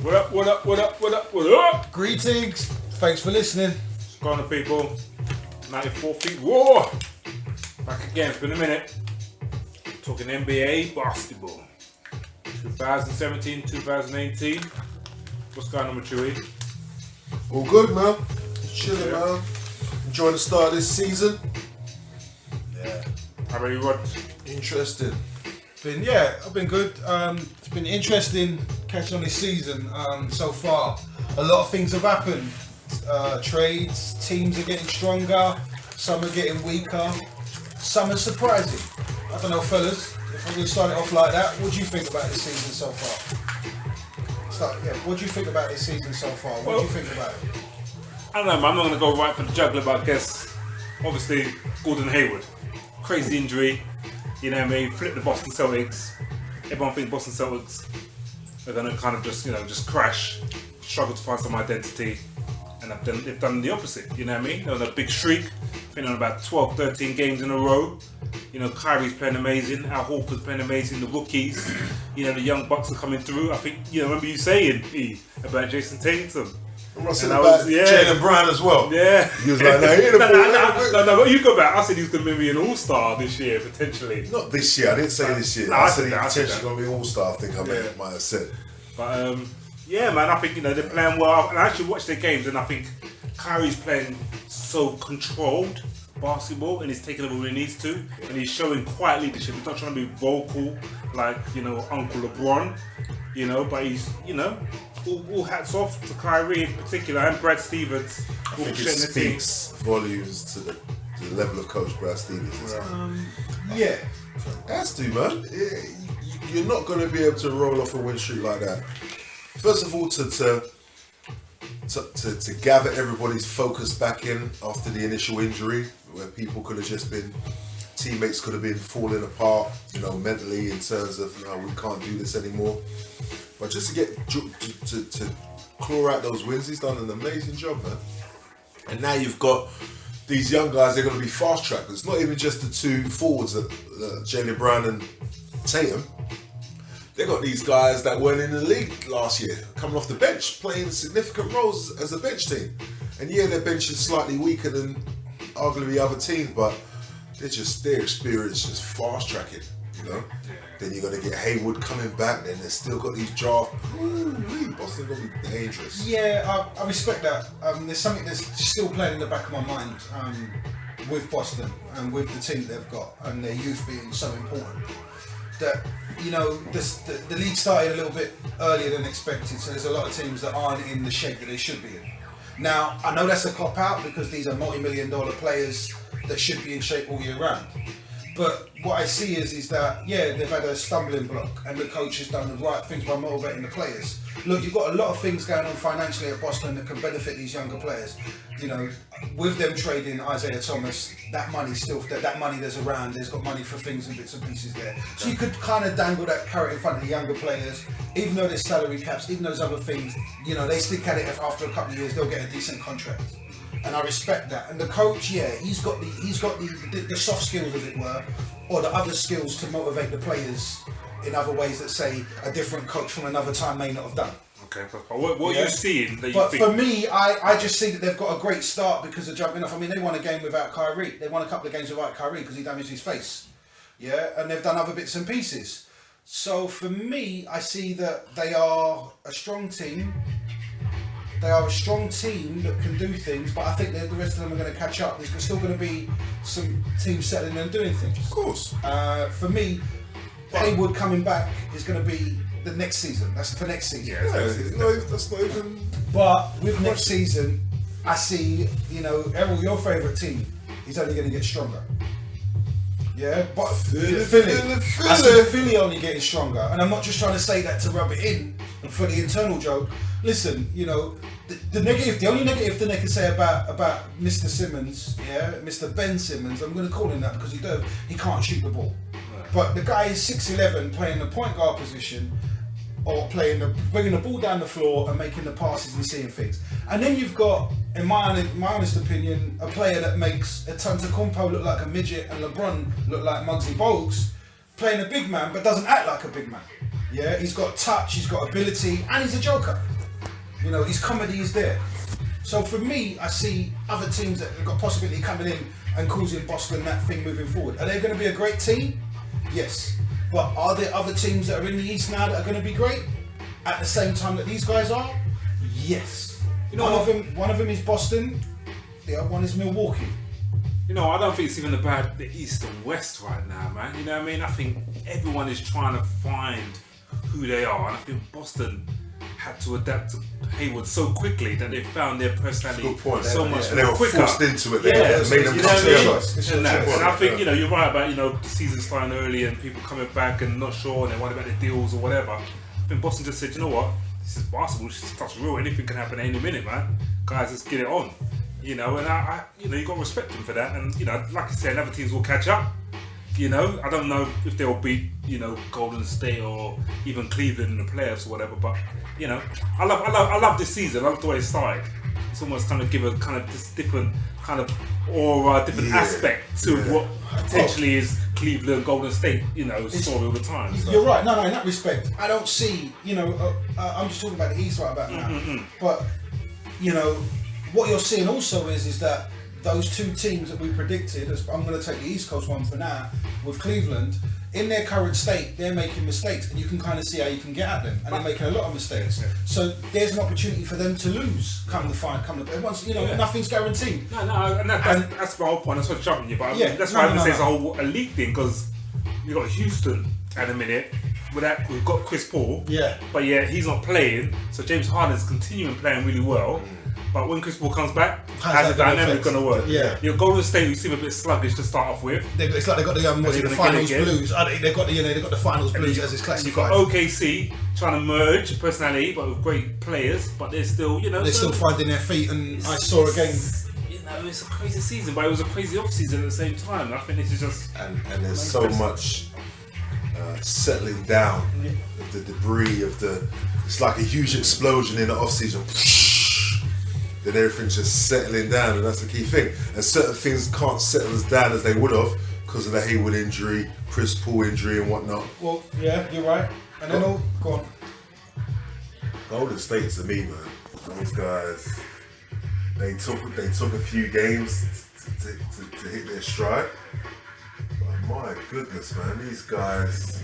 What up, what up, what up, what up, what up? Greetings. Thanks for listening. What's going on, people? 94 feet raw. Back again. It's been a minute. Talking NBA basketball. 2017, 2018. What's going on with Chewy? All good, man. Chilling, man. Enjoying the start of this season. Yeah. How about you, Rod? Interesting. I've been good. It's been interesting catching on this season so far. A lot of things have happened. Trades, teams are getting stronger, some are getting weaker, some are surprising. I don't know, fellas, if I'm going to start it off like that, what do you think about this season so far? What do you think about this season so far? What do you think about it? I don't know, man. I'm not going to go right for the juggler, but I guess, obviously, Gordon Hayward. Crazy injury. You know what I mean? Flip the Boston Celtics. Everyone thinks Boston Celtics are going to kind of just crash, struggle to find some identity, and they've done the opposite. You know what I mean? They're on a big streak. Been on about 12, 13 games in a row. You know, Kyrie's playing amazing. Al Horford's playing amazing. The rookies, you know, the young bucks are coming through. I think, you know, remember you saying about Jason Tatum. Russell about Jalen Brown as well. Yeah. He was like, no, you go back. I said he was going to be an all-star this year, potentially. Not this year. I didn't say this year. No, I said he's potentially going to be an all-star. I think I might have said. But, yeah, man, I think, you know, they're playing well. And I actually watched their games, and I think Kyrie's playing so controlled basketball, and he's taking over when he needs to, and he's showing quiet leadership. He's not trying to be vocal like, you know, Uncle LeBron, you know, but he's, you know, all hats off to Kyrie in particular, and Brad Stevens. I think it speaks volumes to the level of coach Brad Stevens. Yeah. It has to, man. You're not going to be able to roll off a win streak like that. First of all, to gather everybody's focus back in after the initial injury, where people could have just been, teammates could have been falling apart, you know, mentally in terms of, no, we can't do this anymore. But just to get to claw out those wins, he's done an amazing job, man. And now you've got these young guys, they're going to be fast tracked. It's not even just the two forwards, Jalen Brown and Tatum. They got these guys that weren't in the league last year, coming off the bench, playing significant roles as a bench team. And yeah, their bench is slightly weaker than arguably other teams, but their experience just fast tracking, you know. Yeah. Then you're gonna get Hayward coming back. Then they've still got these draft. Boston gonna be dangerous. Yeah, I respect that. There's something that's still playing in the back of my mind with Boston and with the team they've got and their youth being so important. That, you know, the league started a little bit earlier than expected, so there's a lot of teams that aren't in the shape that they should be in. Now, I know that's a cop-out because these are multi-million-dollar players that should be in shape all year round. But what I see is that, yeah, they've had a stumbling block and the coach has done the right things by motivating the players. Look, you've got a lot of things going on financially at Boston that can benefit these younger players. You know, with them trading Isaiah Thomas, that money there's around, there's got money for things and bits and pieces there. So you could kind of dangle that carrot in front of the younger players, even though there's salary caps, even though there's other things, you know, they stick at it if after a couple of years they'll get a decent contract. And I respect that. And the coach, yeah, he's got the soft skills, as it were, or the other skills to motivate the players in other ways that, say, a different coach from another time may not have done. Okay, but what are you seeing that you but think? For me, I just see that they've got a great start because of jumping off. I mean, they won a game without Kyrie. They won a couple of games without Kyrie because he damaged his face. Yeah, and they've done other bits and pieces. So for me, I see that they are a strong team. They are a strong team that can do things, but I think that the rest of them are going to catch up. There's still going to be some teams settling and doing things. Of course. For me, Hayward coming back is going to be the next season. That's for next season. Yeah, that's not even. But with next season, I see, you know, Errol, your favourite team, is only going to get stronger. Yeah, but Philly. I see Philly only getting stronger, and I'm not just trying to say that to rub it in and for the internal joke. Listen, you know, the only negative thing they can say about Mr. Simmons, yeah, Mr. Ben Simmons, I'm going to call him that because he can't shoot the ball. But the guy is 6'11", playing the point guard position, or bringing the ball down the floor and making the passes and seeing things. And then you've got, in my honest opinion, a player that makes Antetokounmpo look like a midget and LeBron look like Muggsy Bogues, playing a big man but doesn't act like a big man. Yeah, he's got touch, he's got ability, and he's a joker. You know, his comedy is there. So for me, I see other teams that have got possibility coming in and causing Boston that thing moving forward. Are they going to be a great team? Yes. But are there other teams that are in the East now that are going to be great at the same time that these guys are? Yes. You know one of them is Boston. The other one is Milwaukee. You know, I don't think it's even about the East and West right now, man. You know what I mean? I think everyone is trying to find who they are, and I think Boston had to adapt to Hayward so quickly that they found their personality Good point. so much And they were quicker. forced into it. Yeah, They made them you come know what I mean? together. And I think, you know, you're right about, you know, the season starting early and people coming back and not sure and they worried about the deals or whatever. I think Boston just said, you know what, this is basketball, this is stuff's real, anything can happen any minute, man. Guys, let's get it on. You know, and I you know, you got to respect them for that. And, you know, like I said, other teams will catch up. You know, I don't know if they'll beat, you know, Golden State or even Cleveland in the playoffs or whatever, but, you know, I love this season. I love the way it started. It's almost kind of give a kind of this different kind of aura, different aspect to what potentially is Cleveland, Golden State, you know, story all the time. So. You're right. No, in that respect, I don't see, you know, I'm just talking about the East right about now. But, you know, what you're seeing also is that those two teams that we predicted, I'm going to take the East Coast one for now, with Cleveland, in their current state, they're making mistakes, and you can kind of see how you can get at them, and they're making a lot of mistakes. So there's an opportunity for them to lose. Once, you know, nothing's guaranteed. No, and that's my whole point. That's what jumping you, but that's why I say it's a whole league thing, because you got Houston at a minute. We've got Chris Paul, but he's not playing, so James Harden's continuing playing really well. But when Chris Paul comes back, how's the dynamic going to work? Yeah. Your Golden State, you seem a bit sluggish to start off with. It's like they got the finals blues. They got the finals blues as it's classified. You've got OKC trying to merge personality, but with great players. But they're still, you know, they're still finding their feet. And I saw again. You know, it's a crazy season, but it was a crazy off season at the same time. I think this is just and there's so much settling down of the debris of the. It's like a huge explosion in the off season. Then everything's just settling down, and that's the key thing. And certain things can't settle as down as they would have because of the Hayward injury, Chris Paul injury, and whatnot. Well, yeah, you're right. And then go on. Golden State to me, man. Those guys, they took a few games to hit their stride. But my goodness, man, these guys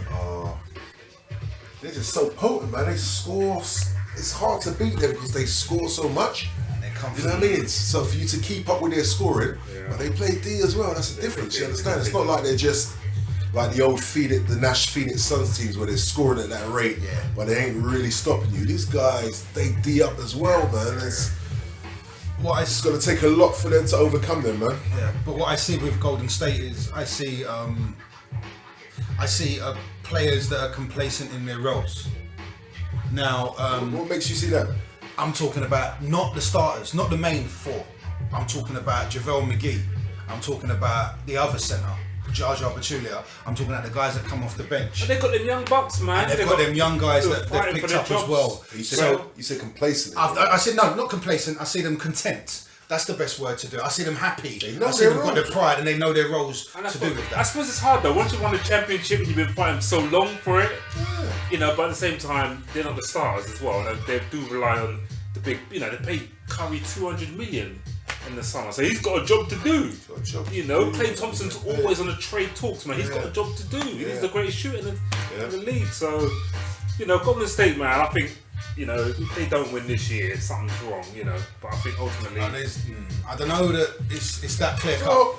they're just so potent, man. They score. It's hard to beat them because they score so much. You know what I mean? So for you to keep up with their scoring, but they play D as well. That's the difference. You understand? It's not like they're just like the old the Nash Phoenix Suns teams where they're scoring at that rate, but they ain't really stopping you. These guys, they D up as well, man. It's going to take a lot for them to overcome them, man. Yeah, but what I see with Golden State is I see players that are complacent in their roles. Now, what makes you see that? I'm talking about not the starters, not the main four. I'm talking about JaVale McGee. I'm talking about the other centre, Jar Pachulia. I'm talking about the guys that come off the bench. But they've got them young bucks, man. And they've got them young guys that they've picked up as well. You said complacent. I said no, not complacent. I see them content. That's the best word to do. I see them happy. I see them got their pride and they know their roles to do with that. I suppose it's hard though. Once you won a championship and you've been fighting so long for it, you know, but at the same time, they're not the stars as well. They do rely on the big, you know, they paid Kyrie $200 million in the summer. So he's got a job to do. You know, Klay Thompson's always on the trade talks, man. He's got a job to do. He's the greatest shooter in the league. So, you know, Golden State, man, I think, you know, if they don't win this year, something's wrong, you know. But I think ultimately, I don't know that it's that clear cut.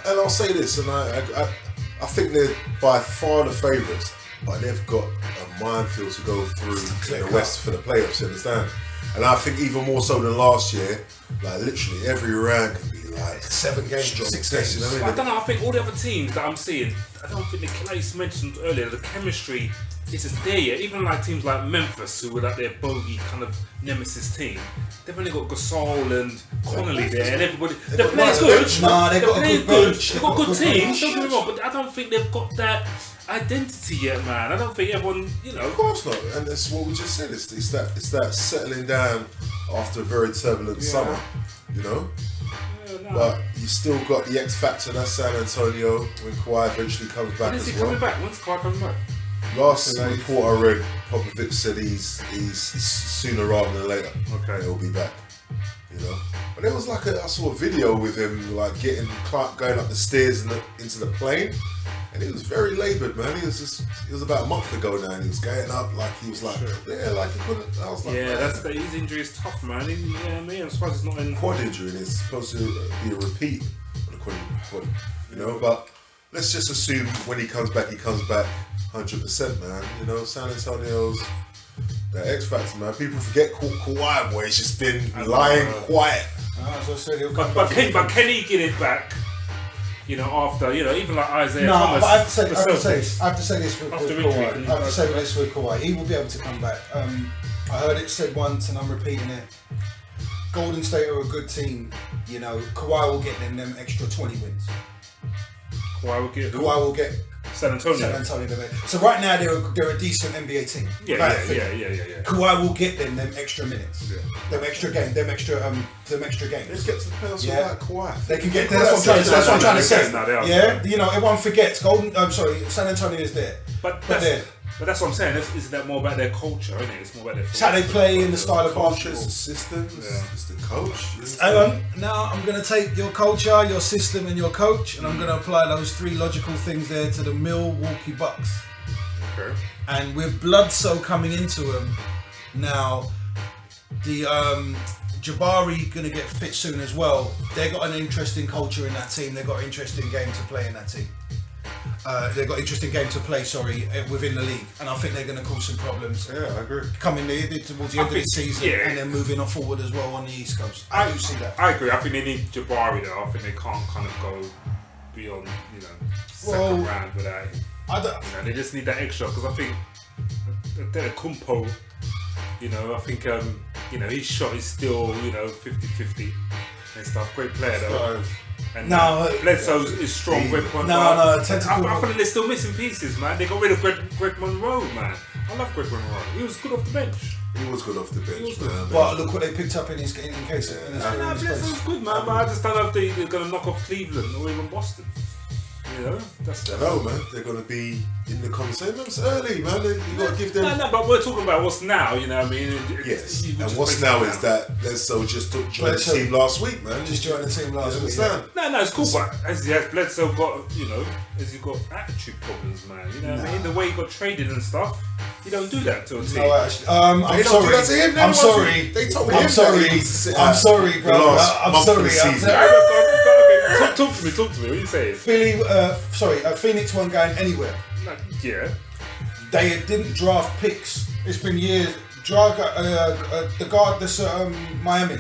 And I'll say this, and I think they're by far the favourites, but they've got a minefield to go through in the West for the playoffs. You understand? And I think even more so than last year, like literally every round can be like 7 games, 6 games. You know what I mean? I don't know. I think all the other teams that I'm seeing, I don't think the Clay mentioned earlier, the chemistry isn't there yet. Even like teams like Memphis, who were like their bogey kind of nemesis team, they've only got Gasol and Connolly there, and everybody. They're playing good. Nah, they've got a good bench. They've got good teams. Don't get me wrong, but I don't think they've got that identity yet, man. I don't think everyone, you know. Of course not, and that's what we just said. It's that settling down after a very turbulent summer, you know. But you still got the X factor. That's San Antonio when Kawhi eventually comes back as well. When's he coming back? When's Kawhi coming back? Last report I read, Popovich said he's sooner rather than later. Okay, he'll be back. You know, but there was like I saw a video with him like going up the stairs into the plane, and it was very laboured, man. It was about a month ago now, and he was going up like he was like, like he couldn't. I was like, yeah, his injury is tough, man. I'm surprised it's not in quad injury, and it's supposed to be a repeat on the quad, you know. But let's just assume when he comes back 100%, man. You know, San Antonio's the X Factor, man. People forget Kawhi, boy. He's just been lying quiet. But can he get it back? You know, after even like Isaiah Thomas. But I have to say this with Kawhi. I have to say right? this with Kawhi. He will be able to come back. I heard it said once, and I'm repeating it. Golden State are a good team. You know, Kawhi will get them extra 20 wins. Kawhi will get San Antonio. So right now they're a decent NBA team. Yeah. Kawhi will get them extra minutes. Yeah. Them extra games. They get to the playoffs without Kawhi. They can get there. That's what I'm trying to say. Yeah, you know, everyone forgets. San Antonio is there. But that's what I'm saying. Isn't that more about their culture, isn't it? It's more about their. It's how they play in the style of basketball. It's the system. It's the coach. Hang on. Now I'm going to take your culture, your system, and your coach, and I'm going to apply those three logical things there to the Milwaukee Bucks. Okay. And with Bledsoe coming into them, now the Jabari going to get fit soon as well. They got an interesting culture in that team. They got an interesting game to play in that team. They've got an interesting game to play, within the league, and I think they're going to cause some problems. Yeah, I agree. Coming towards the end of the season, and then moving on forward as well on the East Coast. I do see that. I agree. I think they need Jabari though. I think they can't kind of go beyond, second round without him. They just need that extra because I think Kumpo, I think his shot is still 50-50 and stuff. Great player though. And Bledsoe is strong. I think they're still missing pieces, man. They got rid of Greg Monroe, man. I love Greg Monroe. He was good off the bench. He was good off the bench, man. But look what they picked up in case. Bledsoe's good, man. But I just don't know if they're going to knock off Cleveland or even Boston. I know, man. They're going to be in the conversation. It's early, man. You got to give them. No, but we're talking about what's now. You know what I mean? Yes. And what's now is that Bledsoe just joined the team last week, man. Just joined the team last week. No, it's cool. But has Bledsoe got has he got attitude problems, man? You know what I mean? The way he got traded and stuff. You don't do that to a team. No, actually, I'm sorry. I'm sorry. They told him I'm sorry. I'm sorry, bro. I'm sorry. Talk to me. What are you saying? Phoenix weren't going anywhere. Yeah. They didn't draft picks. It's been years. The guard that's Miami,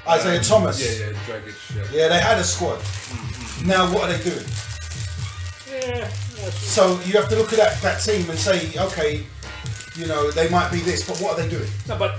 Isaiah Thomas. Yeah, Dragic. Yeah, they had a squad. Mm-hmm. Now what are they doing? Yeah. So you have to look at that team and say, okay, they might be this, but what are they doing? No, but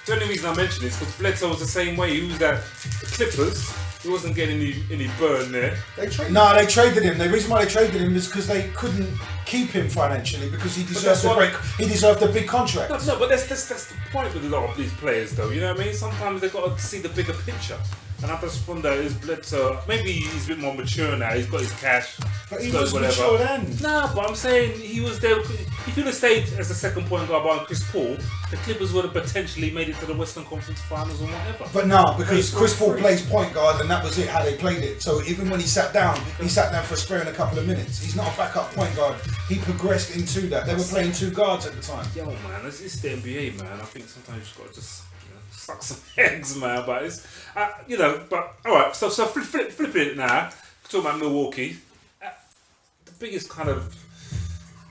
the only reason I mention this is because Bledsoe was the same way. He was at the Clippers. He wasn't getting any burn there. They traded him. The reason why they traded him is because they couldn't keep him financially because he deserved a break. He deserved a big contract. No, but that's the point with a lot of these players, though. You know what I mean? Sometimes they've got to see the bigger picture. And I just wonder, is Bledsoe, maybe he's a bit more mature now, he's got his cash. But he was mature then. No, but I'm saying he was there. If he'd have stayed as the second point guard behind Chris Paul, the Clippers would have potentially made it to the Western Conference Finals or whatever. But no, because Chris Paul plays point guard and that was it, how they played it. So even when he sat down for a spare in a couple of minutes. He's not a backup point guard. He progressed into that. They were playing two guards at the time. Yo, man, it's the NBA, man. I think sometimes you just got to just suck some eggs, man. But it's, but alright, so flip it now. Talking about Milwaukee. The biggest kind of,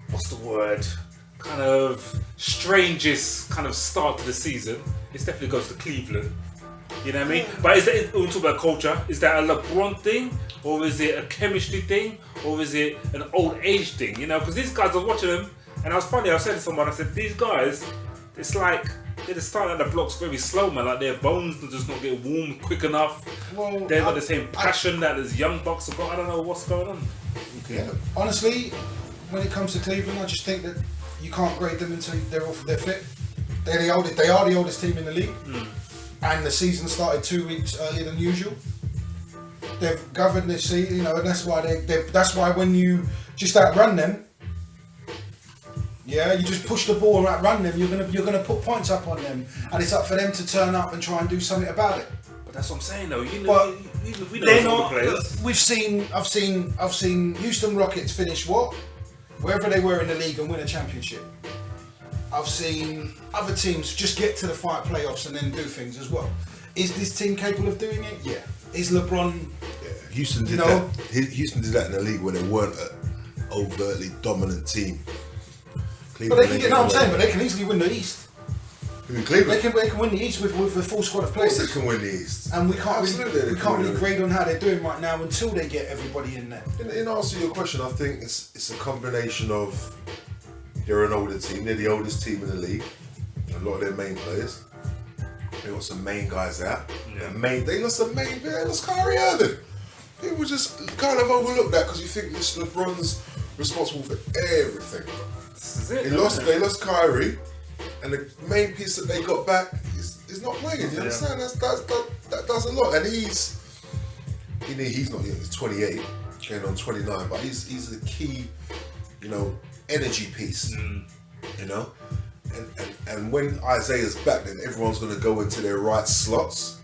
what's the word? Kind of strangest kind of start to the season. It definitely goes to Cleveland. You know what I mean? But we'll talk about culture. Is that a LeBron thing? Or is it a chemistry thing? Or is it an old age thing? Because these guys, I was watching them, and I was funny, I said to someone, I said, these guys, it's like, they're just starting at the blocks very slow, man. Like their bones do just not get warm quick enough. Well, they've got the same passion that these young bucks have got. I don't know what's going on. Okay. Yeah, honestly, when it comes to Cleveland, I just think that you can't grade them until they're fit. They are the oldest team in the league, and the season started 2 weeks earlier than usual. They've governed this season, and that's why that's why when you just outrun them, Yeah, you just push the ball and run them. You're gonna put points up on them, and it's up for them to turn up and try and do something about it. But that's what I'm saying, though. You know, But we know they're all the not. players. I've seen Houston Rockets finish what? Wherever they were in the league and win a championship. I've seen other teams just get to the playoffs and then do things as well. Is this team capable of doing it? Yeah. Is LeBron? Yeah, Houston did know? that. Houston did that in a league where they weren't an overtly dominant team. But they can get. No, I'm saying, but they can easily win the East. Who, Cleveland? They can win the East with a full squad of Of course players. they can win the East. And we can't Absolutely, really, they can win it. grade on how they're doing right now until they get everybody in there. In answer to your question, I think it's a combination of they're an older team. They're the oldest team in the league. A lot of their main players. They got some main guys out. Yeah. They lost Kyrie Irving. People just kind of overlook that because you think this LeBron's responsible for everything. This is it. They lost Kyrie, and the main piece that they got back is not playing. You understand? That does a lot. And he's not young. He's 28, going on 29, but he's a key, energy piece. And when Isaiah's back, then everyone's going to go into their right slots,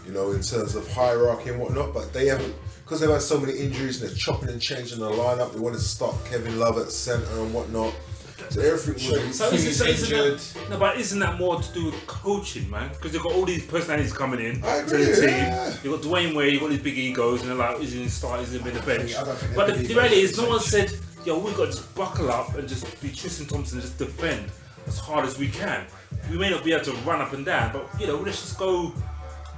in terms of hierarchy and whatnot. But they haven't, because they've had so many injuries and they're chopping and changing the lineup. They wanted to start Kevin Love at centre and whatnot. So everything was isn't that more to do with coaching, man? Because you've got all these personalities coming in I to agree, the team. yeah. You've got Dwayne Wade, you've got these big egos, and they're like, is he going to start, is he going to be the bench? I don't think But they're the big reality egos is, no one said, yo, we've got to just buckle up and just be Tristan Thompson, just defend as hard as we can. We may not be able to run up and down, but, let's just go.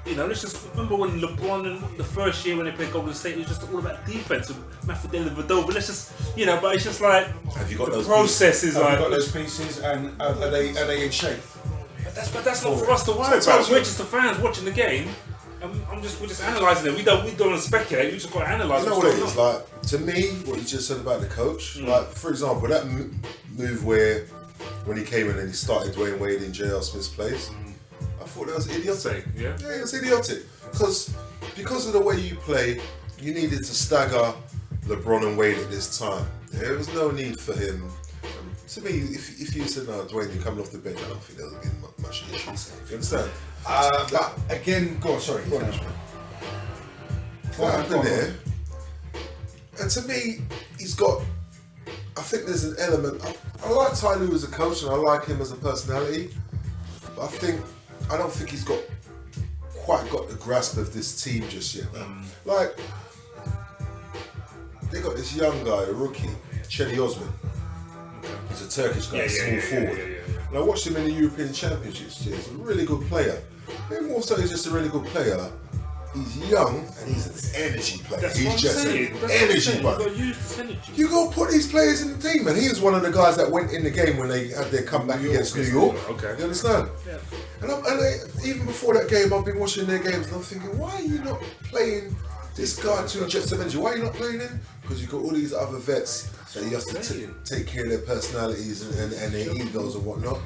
Let's just remember when LeBron and the first year when they played Golden State, it was just all about defense and Mafia-Dellavedova. Let's just, but it's just like Have you got the those process is Have like. you got those pieces, and are they in shape? But that's not for us to worry about. We're just the fans watching the game. And we're just analysing it. We don't want to speculate. We just got to analyse. You know what it is like to me. What you just said about the coach, like for example, that move where when he came in and he started Dwayne Wade in J.R. Smith's place. I thought that was idiotic. Yeah, it was idiotic because of the way you play, you needed to stagger LeBron and Wade at this time. There was no need for him. To me, if you said, "No, Dwayne, you're coming off the bench," I don't think there would be much issue. You understand? But again, go on. Sorry. Go on. What happened there? And to me, he's got. I think there's an element. I like Ty Lue as a coach, and I like him as a personality. But I don't think he's quite got the grasp of this team just yet, man. Like, they got this young guy, a rookie, Cedi Osman. He's a Turkish guy, small forward. And I watched him in the European Championships. He's a really good player. Maybe more so he's just a really good player. He's young and he's an energy player. He's just an energy player. You go put these players in the team, and he was one of the guys that went in the game when they had their comeback against New York. Okay. You understand? Yeah. And even before that game, I've been watching their games and I'm thinking, why are you not playing this guy to inject some energy? Why are you not playing him? Because you've got all these other vets that you have to take care of their personalities and their egos and whatnot.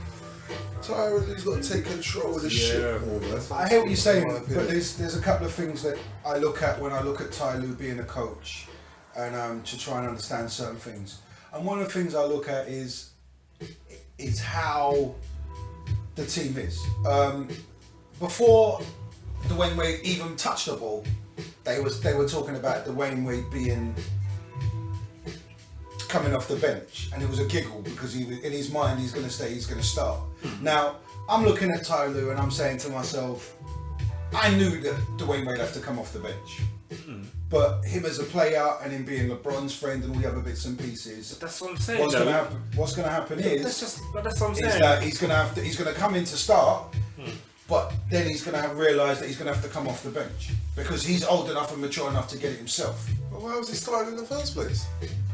Tyron's got to take control of the shit more, man. I hear what you're saying, but there's a couple of things that I look at when I look at Ty Lue being a coach, and to try and understand certain things. And one of the things I look at is how the team is. Before Dwayne Wade even touched the ball, they were talking about Dwayne Wade being coming off the bench, and it was a giggle because in his mind he's going to start. Now I'm looking at Ty Lue and I'm saying to myself, I knew that Dwayne Wade had to come off the bench, but him as a player and him being LeBron's friend and all the other bits and pieces. But that's what I'm saying. What's going to happen is that's what I'm saying. Is that he's going to come in to start. But then he's going to have realised that he's going to have to come off the bench because he's old enough and mature enough to get it himself. Well, why was he starting in the first place?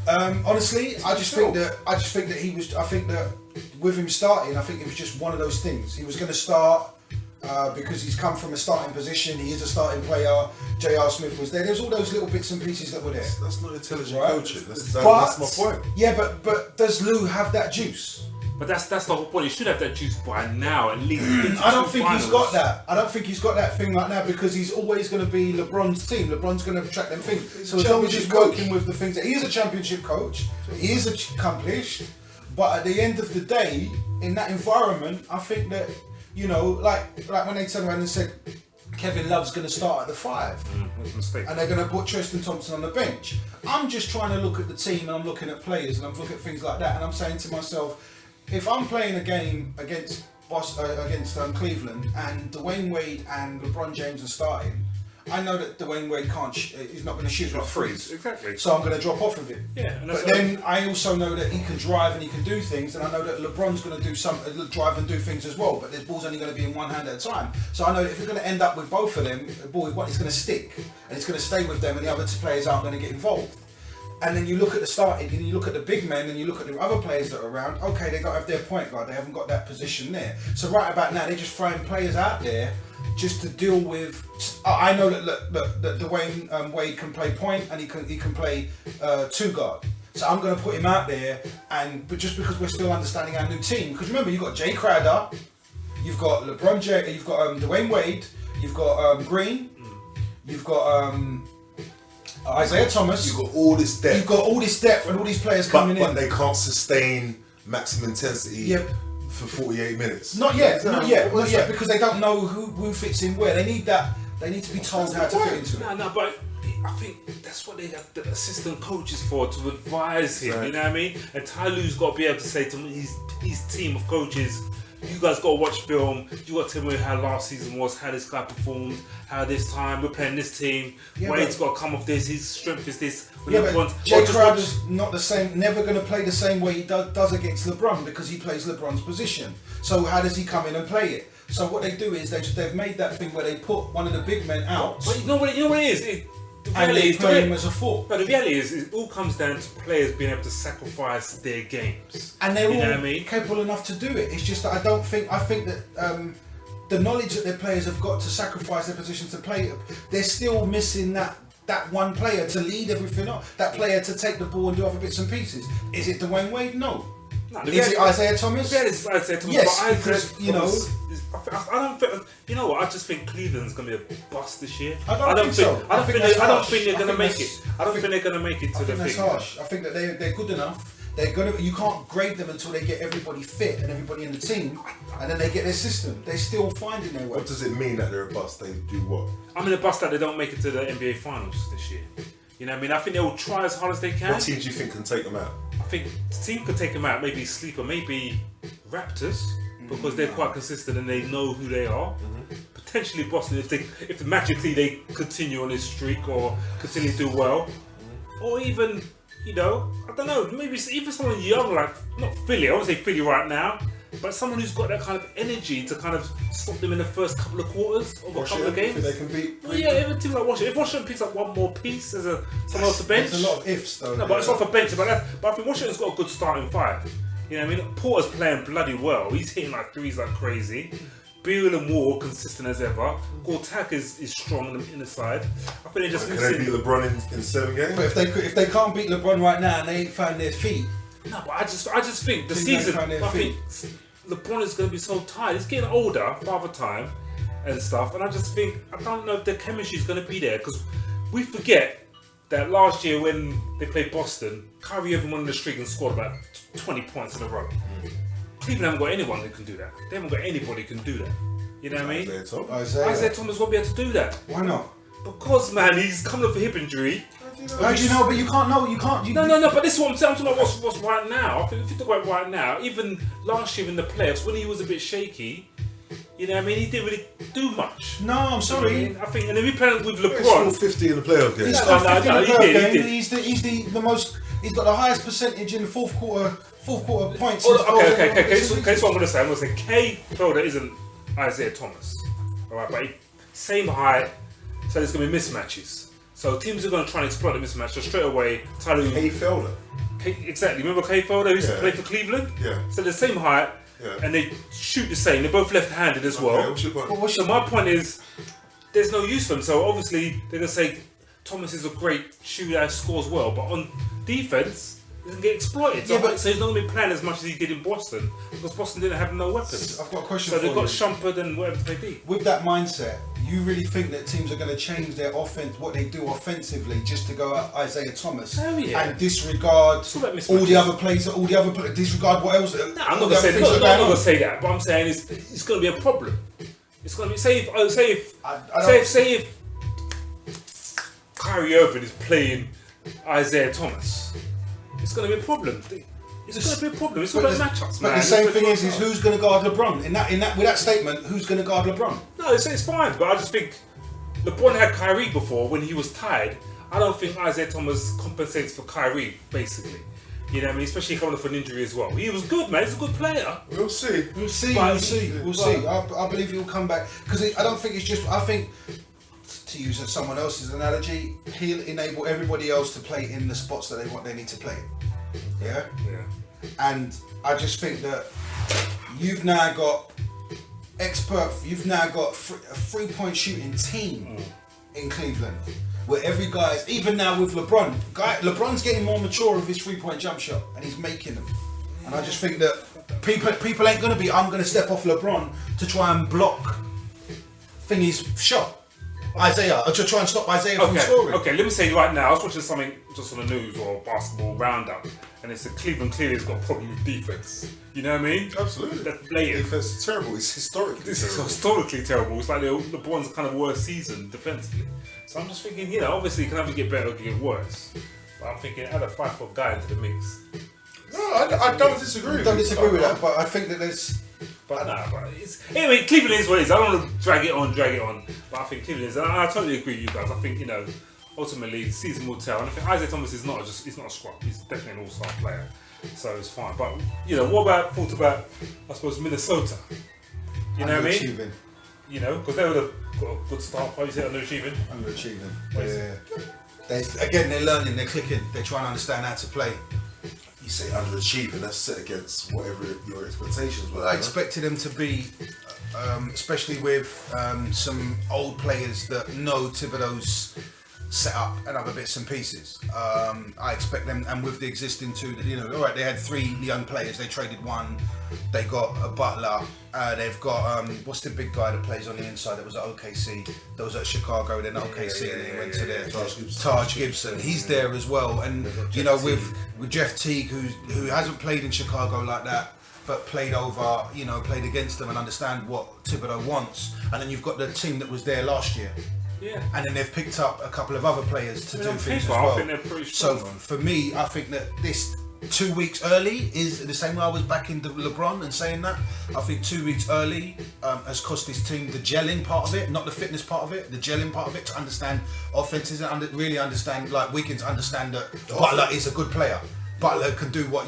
Honestly, I just think that he was. I think that with him starting, I think it was just one of those things. He was going to start because he's come from a starting position. He is a starting player. J.R. Smith was there. There's all those little bits and pieces that were there. That's not intelligent Right? coaching. That's my point. Yeah, but does Lue have that juice? But that's the whole point. He should have that juice by now, at least. I don't think he's got that. I don't think he's got that thing right now because he's always going to be LeBron's team. LeBron's going to attract them things. So as long as he's working with the things that he is a championship coach, he is accomplished, But at the end of the day, in that environment, I think that, you know, like when they turned around and said Kevin Love's going to start at the 5, That's a mistake. and they're going to put Tristan Thompson on the bench. I'm just trying to look at the team, and I'm looking at players, and I'm looking at things like that, and I'm saying to myself, if I'm playing a game against Cleveland, and Dwayne Wade and LeBron James are starting, I know that Dwayne Wade he's not going to shoot like threes. Exactly. So I'm going to drop off of it. Yeah, and but then I also know that he can drive and he can do things, and I know that LeBron's going to do drive and do things as well. But the ball's only going to be in one hand at a time. So I know that if we're going to end up with both of them, the ball is going to stick and it's going to stay with them, and the other two players aren't going to get involved. And then you look at the starting, and you look at the big men, and you look at the other players that are around. Okay, they got to have their point guard. They haven't got that position there. So right about now, they're just throwing players out there just to deal with. I know that Dwayne Wade can play point, and he can play 2 guard. So I'm going to put him out there, but just because we're still understanding our new team, because remember you've got Jay Crowder, you've got you've got Dwayne Wade, you've got Green, you've got Isaiah Thomas. You've got all this depth. You've got all this depth and all these players coming in. But they can't sustain maximum intensity for 48 minutes. Not yet, because they don't know who fits in where. They need to be told how to fit into it. No, but I think that's what they have the assistant coaches for, to advise him, you know what I mean? And Ty Lue's got to be able to say to his team of coaches, you guys got to watch film, you got to tell me how last season was, how this guy performed, how this time we're playing this team, Wade's got to come off this, his strength is this. But Jay Crowder's not the same, never going to play the same way he does against LeBron, because he plays LeBron's position. So how does he come in and play it? So what they do is they've made that thing where they put one of the big men out. But you know what it is? And they play him as a 4. No, the reality is, it all comes down to players being able to sacrifice their games. And they're all capable enough to do it. It's just that I think that the knowledge that their players have got to sacrifice their position to play, they're still missing that one player to lead everything up. That player to take the ball and do other bits and pieces. Is it Dwayne Wade? No. Is it Isaiah Thomas? Yeah, it's Isaiah Thomas. Yes, but because, you know... I don't think, you know what, I just think Cleveland's going to be a bust this year. I don't think so. I don't think they're going to make it. I don't think they're going to make it to the thing. That's harsh. I think that they're good enough. You can't grade them until they get everybody fit and everybody in the team, and then they get their system. They're still finding their way. What does it mean that they're a bust? They do what? I mean, a bust that they don't make it to the NBA Finals this year. You know what I mean? I think they'll try as hard as they can. What team do you think can take them out? I think the team could take them out. Maybe Sleeper, maybe Raptors, because they're quite consistent and they know who they are. Potentially Boston, if magically they continue on this streak or continue to do well, or even, you know, I don't know, maybe even someone young, like not Philly. I won't say Philly right now, but someone who's got that kind of energy to kind of stop them in the first couple of quarters of a couple of games. They can beat. Well, yeah, even a team like Washington. If Washington picks up one more piece as someone off the bench, there's a lot of ifs though. No, but it's off the bench. But I think Washington's got a good starting 5. You know what I mean? Porter's playing bloody well. He's hitting like threes like crazy. Beal and Wall consistent as ever. Gortat is strong in the side. I think they just can they beat LeBron in 7 games? But if they can't beat LeBron right now and they ain't found their feet. No, but I just think the season. I think LeBron is going to be so tired. He's getting older, Father Time, and stuff. And I just think I don't know if the chemistry is going to be there, because we forget that last year when they played Boston, Kyrie even won the streak and scored about 20 points in a row. Cleveland haven't got anyone who can do that. They haven't got anybody who can do that. You know what I mean? Isaiah Thomas won't be able to do that. Why not? Because, man, he's coming off a hip injury. How do you know? But you can't know. No. But this is what I'm saying. I'm talking about what's right now. I think if you talk about right now, even last year in the playoffs when he was a bit shaky, you know what I mean, he didn't really do much. No, I'm sorry. You know I think, and then we played with LeBron. He scored 50 in the playoff game. He did. He's the most. He's got the highest percentage in the fourth quarter points. Okay. So what I'm going to say. I'm going to say K Felder isn't Isaiah Thomas. All right, but same height, so there's going to be mismatches. So teams are going to try and exploit the mismatch. So straight away, Tyler. K Felder. Exactly. Remember K Felder who used to play for Cleveland? Yeah. So the same height, and they shoot the same. They're both left-handed as well. What's your point? So my point is, there's no use for them. So obviously they're going to say Thomas is a great shooter, scores well, but on defense, he doesn't get exploited. So he's not going to be playing as much as he did in Boston, because Boston didn't have no weapons. I've got a question for you. So they've got Shumpert and whatever they be. With that mindset, you really think that teams are going to change their offense, what they do offensively, just to go at Isaiah Thomas and disregard all the other plays, disregard what else? No, I'm not going to say that, but I'm saying it's going to be a problem. It's going to be say if Kyrie Irving is playing Isaiah Thomas, it's going to be a problem. It's going to be a problem. It's all about matchups, man. But the same thing is who's going to guard LeBron? In that with that statement, who's going to guard LeBron? No, it's fine, but I just think LeBron had Kyrie before when he was tired. I don't think Isaiah Thomas compensates for Kyrie, basically. You know what I mean? Especially coming off an injury as well. He was good, man. He's a good player. We'll see. We'll see. I believe he'll come back because I don't think it's just. I think, to use someone else's analogy, he'll enable everybody else to play in the spots that they need to play. Yeah. And I just think that you've now got a 3-point shooting team in Cleveland. Where every guy's, even now with LeBron's getting more mature with his 3-point jump shot and he's making them. And I just think that people ain't going to be, I'm going to step off LeBron to try and block Thingy's shot. Isaiah, or to try and stop Isaiah from scoring. Okay, let me say right now, I was watching something just on the news or basketball roundup, and it's that Cleveland clearly has got a problem with defense. You know what I mean? Absolutely. That's blatant. Defense is terrible. It's historically terrible. It's like LeBron's kind of worst season defensively. So I'm just thinking, obviously it can either get better or get worse. But I'm thinking, add a 5-foot guy into the mix. No, I don't disagree. I don't disagree with that, but I think that there's. But anyway, Cleveland is what it is. I don't want to drag it on. But I think Cleveland is, and I totally agree with you guys. I think, ultimately the season will tell. And I think Isaiah Thomas is not a scrub. He's definitely an all-star player. So it's fine. But, thoughts about, I suppose, Minnesota? You know what I mean? Because they would have got a good start. Why you say underachieving? Underachieving. Yeah. They're learning, they're clicking, they're trying to understand how to play. You say underachieving, that's set against whatever your expectations were. I expected them to be, especially with some old players that know Thibodeau's set up and other bits and pieces. I expect them, and with the existing two, alright, they had 3 young players, they traded one, they got a Butler, they've got, what's the big guy that plays on the inside that was at OKC, that was at Chicago, then OKC, and then he went to there, Taj Gibson, he's there as well, and with Jeff Teague, who hasn't played in Chicago like that, but played against them and understand what Thibodeau wants, and then you've got the team that was there last year. Yeah. And then they've picked up a couple of other players to do things as well. I think they're pretty strong. So for me, I think that this 2 weeks early is the same way I was backing LeBron and saying that. I think 2 weeks early has cost this team the gelling part of it, not the fitness part of it, the gelling part of it, to understand offenses and really understand, like Wiggins understand that Butler is a good player. Butler can do what,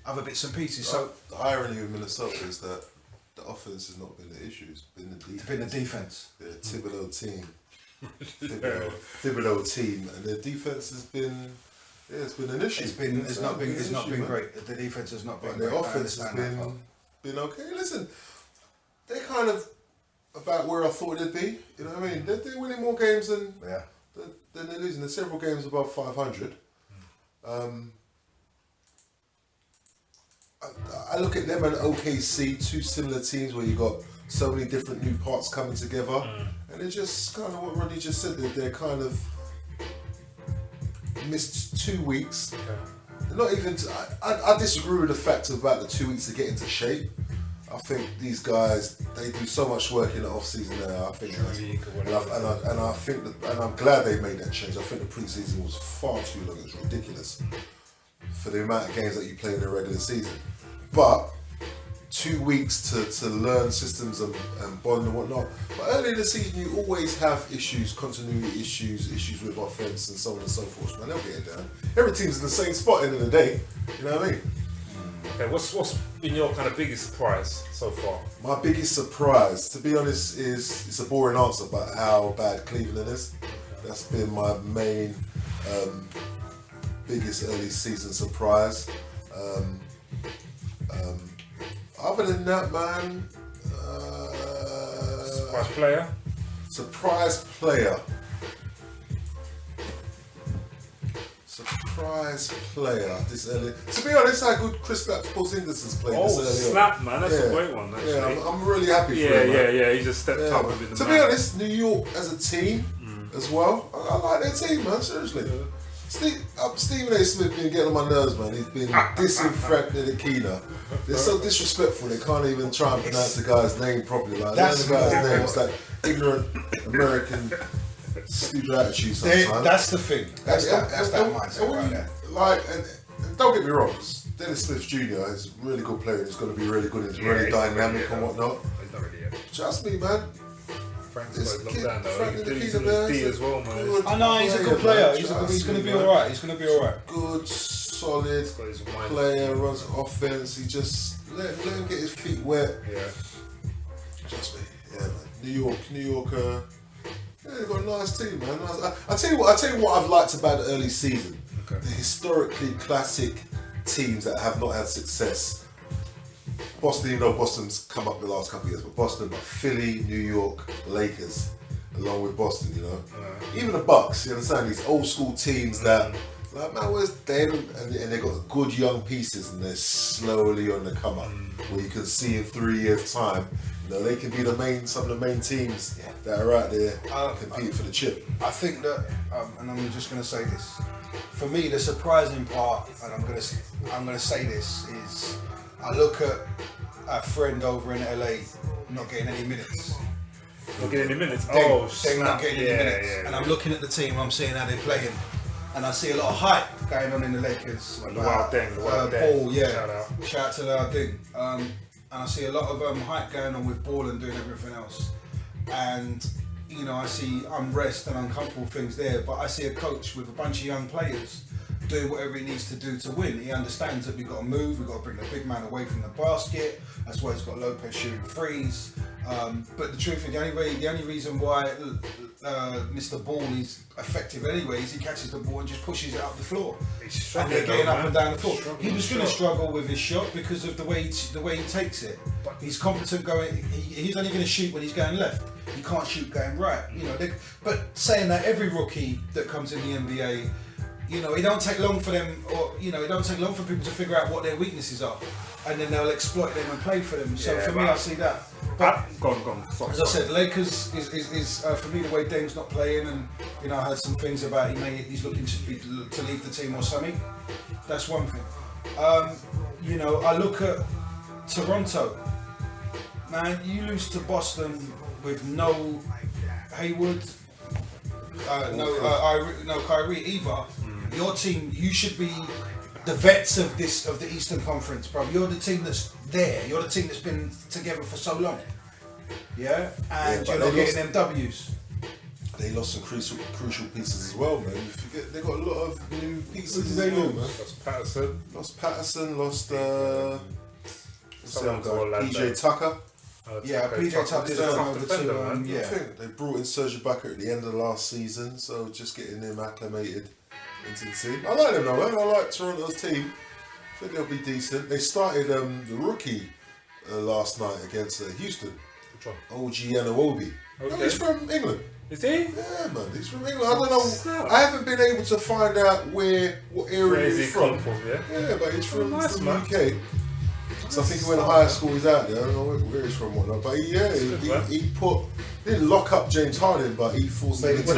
other bits and pieces. So the irony with Minnesota is that the offense has not been the issue, it's been the defense. It's been the defense. The Thibodeau team. Thibodeau team, and their defense has been, it's been an issue. It's not been great. The defense has not been great. Their offense has been okay. Listen, they're kind of about where I thought they'd be. You know what I mean? They're winning more games than they're losing. There's several games above 500. I look at them and OKC, 2 similar teams where you got so many different new parts coming together, and it's just kind of what Rodney just said. They're kind of missed 2 weeks. Not even. I disagree with the fact about the 2 weeks to get into shape. I think these guys, they do so much work in the off season now. I think, and I'm glad they made that change. I think the preseason was far too long. It's ridiculous for the amount of games that you play in the regular season. But 2 weeks to learn systems and bond and whatnot. But early in the season, you always have issues, continuity issues with offense and so on and so forth. Man, they'll get it down. Every team's in the same spot at the end of the day. You know what I mean? Okay, what's been your kind of biggest surprise so far? My biggest surprise, to be honest, is it's a boring answer, but how bad Cleveland is. That's been my main biggest early season surprise. Other than that, man, Surprise player? Surprise player. Surprise Surprise player this early. To be honest, how good Kristaps Porzingis has played this early. Snap, man. That's a great one, actually. Yeah, I'm really happy for him. Yeah. He just stepped up with the To be honest, New York as a team as well, I like their team, man. Seriously. Stephen A. Smith been getting on my nerves, man. He's been dissing Frank Ntilikina. They're so disrespectful. They can't even try and pronounce the guy's name properly. Like, that's the guy's name. It's like ignorant American stupid attitude sometimes. That's the thing. That's that mindset right there. Like, and don't get me wrong. Dennis Smith Jr. is a really good player. He's going to be really good. He's really dynamic and whatnot. He's not ready yet. Trust me, man. Frank's got locked down though. He's in his D as well, man. I know he's a good player. He's going to be alright. He's going to be alright. Good, solid player, runs offense. He just let him get his feet wet. Yeah. Trust me. Yeah, man. New York. Yeah, they've got a nice team, man. I tell you what I've liked about the early season. Okay. The historically classic teams that have not had success. Boston, Boston's come up the last couple of years, but Boston, Philly, New York, Lakers, along with Boston, Even the Bucks, you understand, these old school teams that, like, man, where's them? And they've got good young pieces and they're slowly on the come up, where you can see in 3 years' time, they can be some of the main teams that are out there competing for the chip. I think that, and I'm just going to say this, for me, the surprising part, and I'm going to say this, is I look at a friend over in LA not getting any minutes. Not getting any minutes? They're not getting any minutes. Yeah. And I'm looking at the team, I'm seeing how they're playing. And I see a lot of hype going on in the Lakers. Like the Wild Thing. Ball, yeah. Shout out to the Wild Thing. And I see a lot of hype going on with Ball and doing everything else. And, I see unrest and uncomfortable things there. But I see a coach with a bunch of young players doing whatever he needs to do to win. He understands that we've got to move, we've got to bring the big man away from the basket. That's why he's got Lopez shooting threes. But the truth is, the only reason why Mr. Ball is effective anyway is he catches the ball and just pushes it up the floor. And they're getting up and down the floor. He was going to struggle with his shot because of the way he takes it. He's competent going. He's only going to shoot when he's going left. He can't shoot going right. But saying that, every rookie that comes in the NBA. It don't take long for them, it don't take long for people to figure out what their weaknesses are, and then they'll exploit them and play for them. So for me, I see that. But go on. Sorry, as I said, Lakers is for me the way Dame's not playing, and I heard some things about he's looking to leave the team or something. That's one thing. I look at Toronto. Man, you lose to Boston with no Hayward, no Kyrie either. Your team, you should be the vets of the Eastern Conference, bro. You're the team that's there. You're the team that's been together for so long. Yeah? And you're not getting them W's. They lost some crucial pieces as well, man. You forget they got a lot of new pieces. Who did they lose? Man. Lost Patterson. Lost PJ Tucker. PJ Tucker's gone over to I think they brought in Serge Ibaka at the end of the last season, so just getting him acclimated into the team. I like them though, man. I like Toronto's team. I think they'll be decent. They started the rookie last night against Houston. Which one? OG Anunoby. Okay. No, he's from England. Is he? Yeah, man. He's from England. I don't know. I haven't been able to find out what area he's from. Yeah, but he's from the UK. So I think when high school he's out there, I don't know where he's from, whatnot. But he didn't lock up James Harden, but he forced him into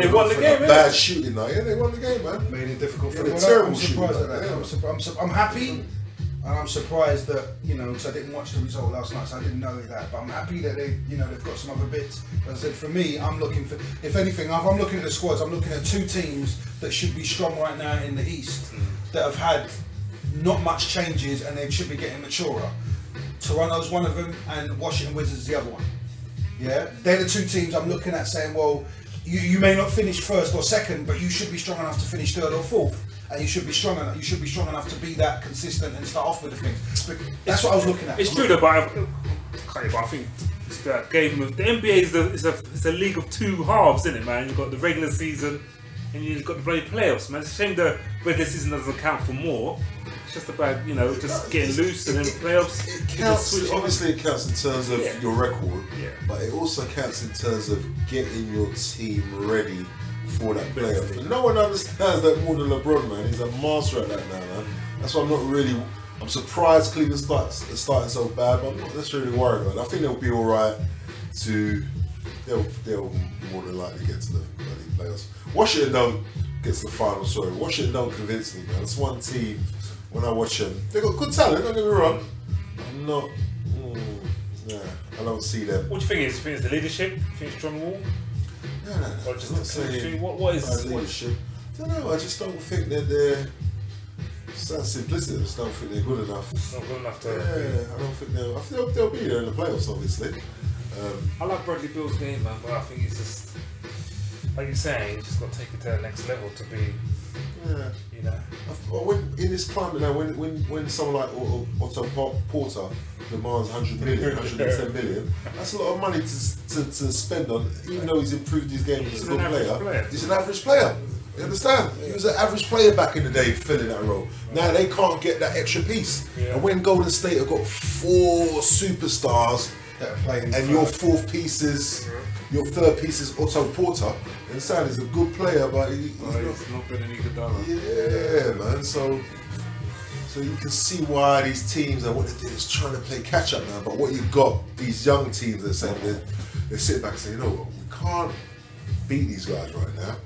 bad shooting night. Yeah, they won the game, man. Made it difficult for them. I'm surprised at that. I'm happy, and I'm surprised that because I didn't watch the result last night, so I didn't know that. But I'm happy that they've got some other bits. As I said, for me, I'm looking for. If anything, if I'm looking at the squads, I'm looking at two teams that should be strong right now in the East that have had not much changes and they should be getting maturer. Toronto's one of them and Washington Wizards is the other one. Yeah, they're the two teams I'm looking at saying, well, you may not finish first or second, but you should be strong enough to finish third or fourth, and you should be strong enough to be that consistent and start off with the things. That's what I was looking at. It's true though, but I think it's that game of the NBA is a league of two halves, isn't it, man? You've got the regular season and you've got the bloody playoffs, man. It's a shame the regular season doesn't count for more. It's just about just getting loose and then playoffs. It counts. Obviously, it counts in terms of your record, but it also counts in terms of getting your team ready for that player. And no one understands that more than LeBron, man. He's a master at that now, man. That's why I'm surprised Cleveland is starting so bad, but I'm not necessarily worried about it. I think they'll be alright they'll more than likely get to the playoffs. Washington don't get to the final, sorry. Washington don't convince me, man. That's one team, when I watch them, they've got good talent, don't get me wrong. I'm not, I don't see them. What do you think is? Do you think it's the leadership? Do you think it's John Wall? No. Or just the chemistry? What is leadership? I don't know, I just don't think that they're, sounds simplistic, I just don't think they're good enough. It's not good enough to... Yeah, I don't think I think they'll be there in the playoffs, obviously. I like Bradley Beal's game, man, but I think he's just, like you're saying, he's just got to take it to the next level to be, you know. When in this climate now, when someone like Otto Porter demands 100 million, 110 million, that's a lot of money to spend on, even though he's improved his game as a good player. He's an average player. You understand? He was an average player back in the day filling that role. Now they can't get that extra piece. Yeah. And when Golden State have got 4 superstars, and your fourth piece is, your third piece is Otto Porter, and Sam is a good player, but he's not been any good dollar. Yeah, man. So you can see why these teams are what they do is trying to play catch up now. But what you've got, these young teams that are saying they sit back and say, you know what, we can't beat these guys right now.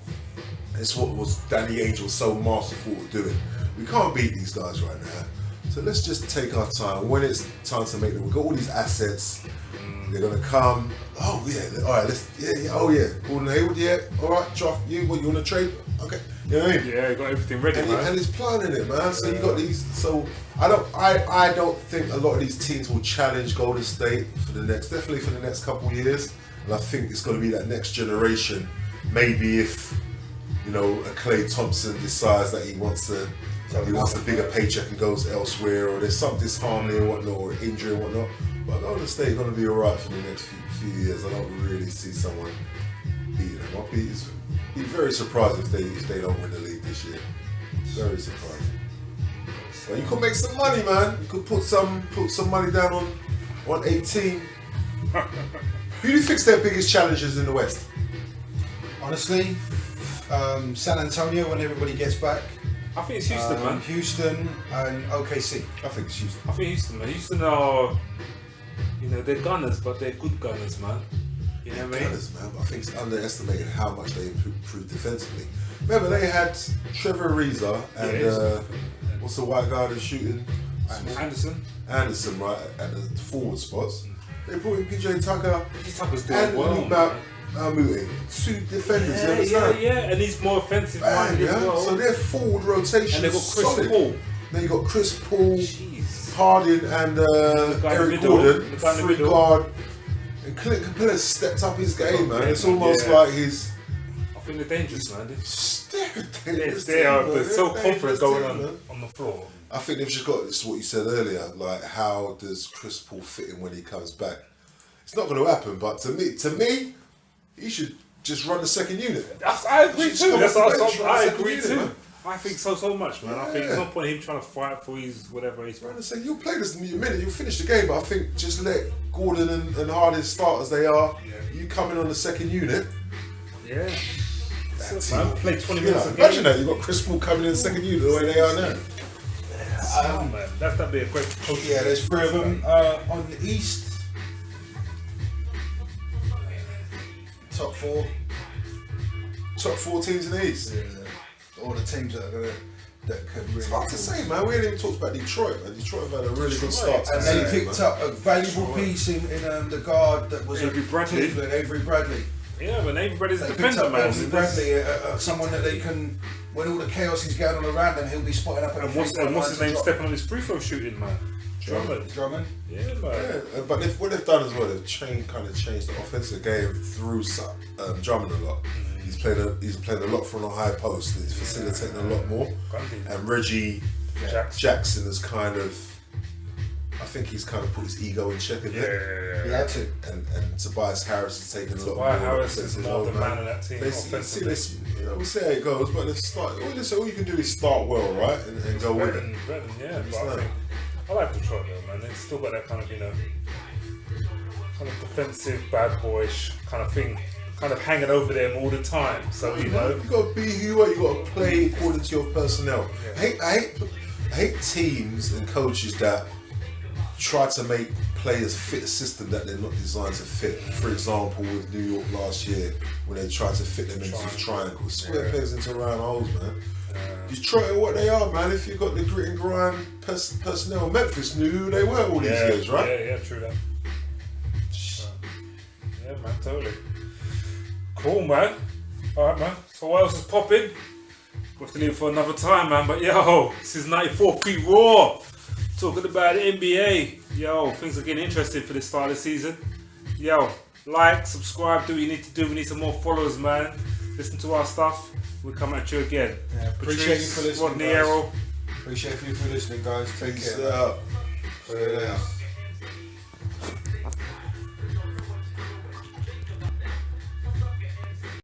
It's what was Danny Ainge so masterful at doing. We can't beat these guys right now. So let's just take our time. When it's time to make them, we've got all these assets. They're gonna come. Oh yeah, all right. Oh yeah. Gordon Hayward, yeah. All right, Trough. You want to trade? Okay. You know what I mean? Yeah, you got everything ready, man. And he's planning it, man. So you got these. So I don't think a lot of these teams will challenge Golden State definitely for the next couple of years. And I think it's going to be that next generation. Maybe if a Klay Thompson decides that he wants a bigger paycheck and goes elsewhere, or there's some disharmony or whatnot, or injury or whatnot. But Golden State is going to be alright for the next few years. I don't really see someone beating them. I'll be very surprised if they don't win the league this year. Very surprising. But you could make some money, man. You could put some money down on 18. Who do you think's their biggest challenges in the West? Honestly, San Antonio when everybody gets back. I think it's Houston, man. Houston and OKC. I think it's Houston. I think Houston, man. Houston are, they're gunners, but they're good gunners, man. You know what I mean? Gunners, man. But I think it's underestimated how much they improved defensively. Remember, they had Trevor Ariza and what's the white guy that's shooting? Anderson, right, at the forward spots. They brought in PJ Tucker doing well. Moody, 2 defenders, yeah, and he's more offensive minded as well. So their forward rotation. And they've got Chris Paul. Then you got Chris Paul, Harden, and Eric Gordon, free guard. And Clint Capella stepped up his game, man. It's almost like he's. I think they're dangerous, man. They are so confident going on the floor. I think they've just got, it's what you said earlier, like how does Chris Paul fit in when he comes back? It's not going to happen, but to me, he should just run the second unit. I agree too. I agree too. I think so much, man. I think there's no point in him trying to fight for his whatever he's trying to say. You'll play this in a minute, you'll finish the game, but I think just let Gordon and Harden start as they are. Yeah. You come in on the second unit. Yeah. Play 20 minutes a game. Imagine that, you've got Chris Paul coming in the second unit the way they are now. Man. That'd be a great coach. Yeah, there's 3 of them. On the East, top 4 teams in the East. Yeah. All the teams that could really. It's hard to say, man. We haven't even talked about Detroit, man. Detroit have had a really good start. And they picked up a valuable piece in the guard that was Avery Bradley. Yeah, but Avery Bradley's a defender, man. Avery Bradley, someone that they can, when all the chaos is going on around them, he'll be spotting up. And what's his name stepping on his free throw shooting, man? Drummond. Yeah, man. Yeah, but what they've done as well, they've changed the offensive game through Drummond a lot. He's playing a lot from the high post. He's facilitating a lot more. And Reggie Jackson is kind of, I think he's kind of put his ego in check a bit. Yeah. He had to. And Tobias Harris is taking a lot more. Tobias Harris is more the man in that team. We'll see how it goes, but all you can do is start well, right? And go with it. Yeah, but I like Detroit though, man. They've still got that kind of, kind of defensive, bad boyish kind of thing kind of hanging over them all the time. So you know, you got to be who you are. You got to play according to your personnel. Yeah. I hate teams and coaches that try to make players fit a system that they're not designed to fit. For example, with New York last year, when they tried to fit them into the triangle, square pegs into round holes, man. Detroit are what they are, man. If you've got the grit and grind personnel, Memphis knew who they were all these years, right? Yeah, true that. Yeah, man, totally. Cool, man. Alright, man. So what else is popping? We'll have to leave it for another time, man. But yo, this is 94 Feet Raw. Talking about the NBA. Yo, things are getting interesting for this start of the season. Yo, like, subscribe, do what you need to do. We need some more followers, man. Listen to our stuff. We'll come at you again. Yeah, appreciate you for listening, Rodney, guys. Errol. Appreciate you for listening, guys. Take Peace care. out. See you later.